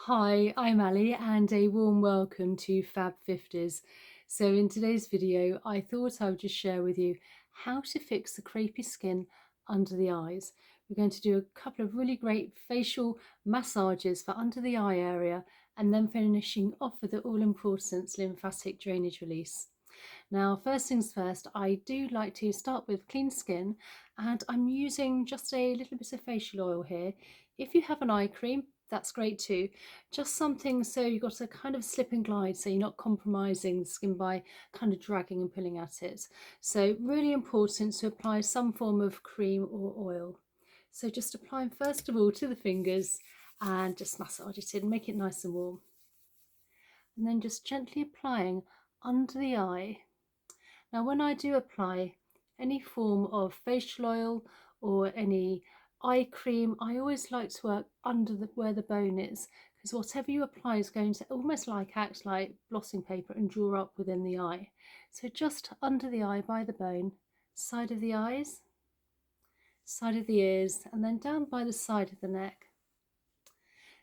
Hi, I'm Ali and a warm welcome to Fab 50s. So in today's video, I thought I would just share with you how to fix the crepey skin under the eyes. We're going to do a couple of really great facial massages for under the eye area and then finishing off with the all-important lymphatic drainage release. Now, first things first, I do like to start with clean skin and I'm using just a little bit of facial oil here. If you have an eye cream, that's great too. Just something so you've got to kind of slip and glide so you're not compromising the skin by kind of dragging and pulling at it. So really important to apply some form of cream or oil. So just applying first of all to the fingers and just massage it in, make it nice and warm. And then just gently applying under the eye. Now, when I do apply any form of facial oil or any eye cream, I always like to work under where the bone is, because whatever you apply is going to almost act like blotting paper and draw up within the eye. So just under the eye by the bone, side of the eyes, side of the ears, and then down by the side of the neck.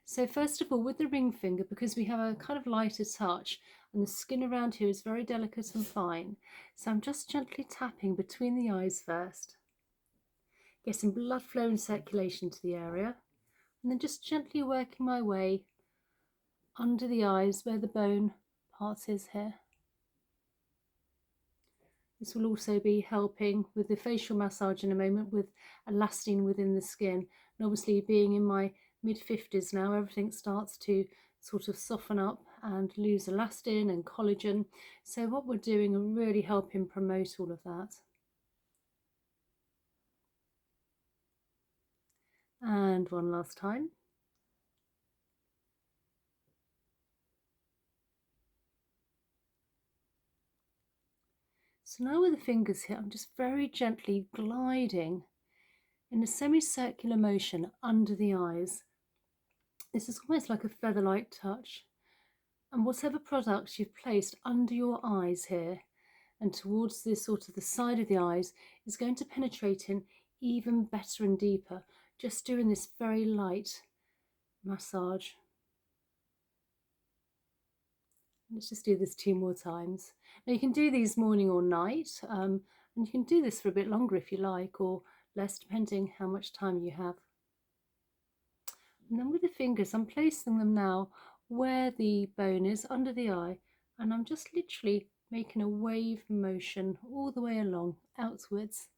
So first of all, with the ring finger, because we have a kind of lighter touch and the skin around here is very delicate and fine, so I'm just gently tapping between the eyes first, getting blood flow and circulation to the area, and then just gently working my way under the eyes where the bone part is here. This will also be helping with the facial massage in a moment with elastin within the skin. And obviously being in my mid-50s now, everything starts to sort of soften up and lose elastin and collagen. So what we're doing will really helping promote all of that. And one last time. So now with the fingers here, I'm just very gently gliding in a semicircular motion under the eyes. This is almost like a feather-like touch. And whatever product you've placed under your eyes here and towards this sort of the side of the eyes is going to penetrate in even better and deeper, just doing this very light massage. Let's just do this 2 more times. Now you can do these morning or night, and you can do this for a bit longer if you like, or less, depending how much time you have. And then with the fingers, I'm placing them now where the bone is under the eye, and I'm just literally making a wave motion all the way along outwards.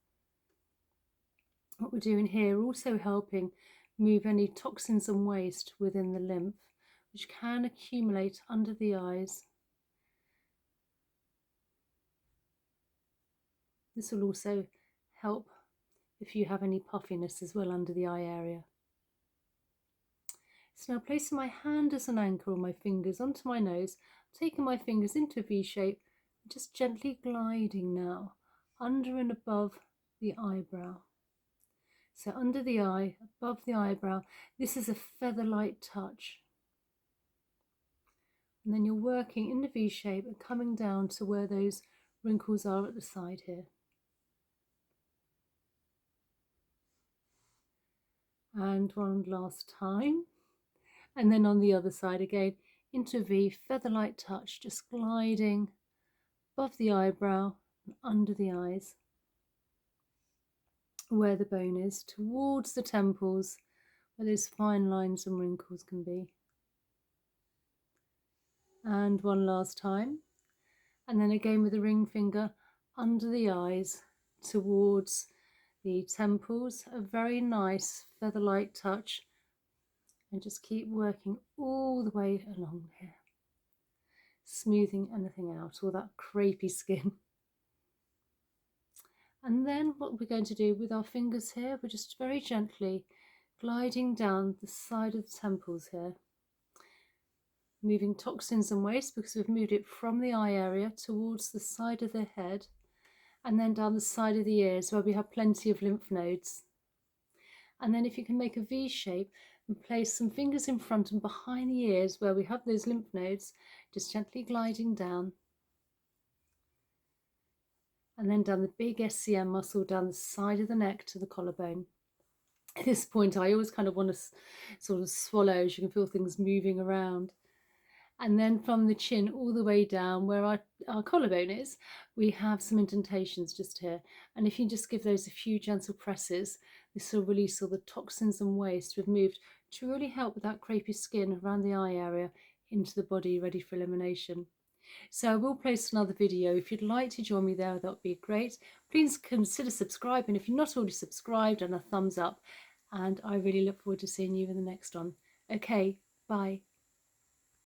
What we're doing here, also helping move any toxins and waste within the lymph, which can accumulate under the eyes. This will also help if you have any puffiness as well under the eye area. So now placing my hand as an anchor or my fingers onto my nose, taking my fingers into a V shape, just gently gliding now under and above the eyebrow. So under the eye, above the eyebrow, this is a feather-like touch. And then you're working in the V shape and coming down to where those wrinkles are at the side here. And one last time. And then on the other side again, into V, feather-like touch, just gliding above the eyebrow and under the eyes, where the bone is, towards the temples, where those fine lines and wrinkles can be. And one last time. And then again with the ring finger under the eyes, towards the temples, a very nice feather-like touch. And just keep working all the way along here, smoothing anything out, all that crepey skin. And then what we're going to do with our fingers here, we're just very gently gliding down the side of the temples here, moving toxins and waste because we've moved it from the eye area towards the side of the head and then down the side of the ears where we have plenty of lymph nodes. And then if you can make a V shape and place some fingers in front and behind the ears where we have those lymph nodes, just gently gliding down. And then down the big SCM muscle down the side of the neck to the collarbone. At this point, I always kind of want to sort of swallow, as you can feel things moving around. And then from the chin all the way down where our collarbone is, we have some indentations just here. And if you just give those a few gentle presses, this will release all the toxins and waste we've moved to really help with that crepey skin around the eye area into the body, ready for elimination. So I will post another video. If you'd like to join me there, that would be great. Please consider subscribing if you're not already subscribed, and a thumbs up. And I really look forward to seeing you in the next one. Okay, bye.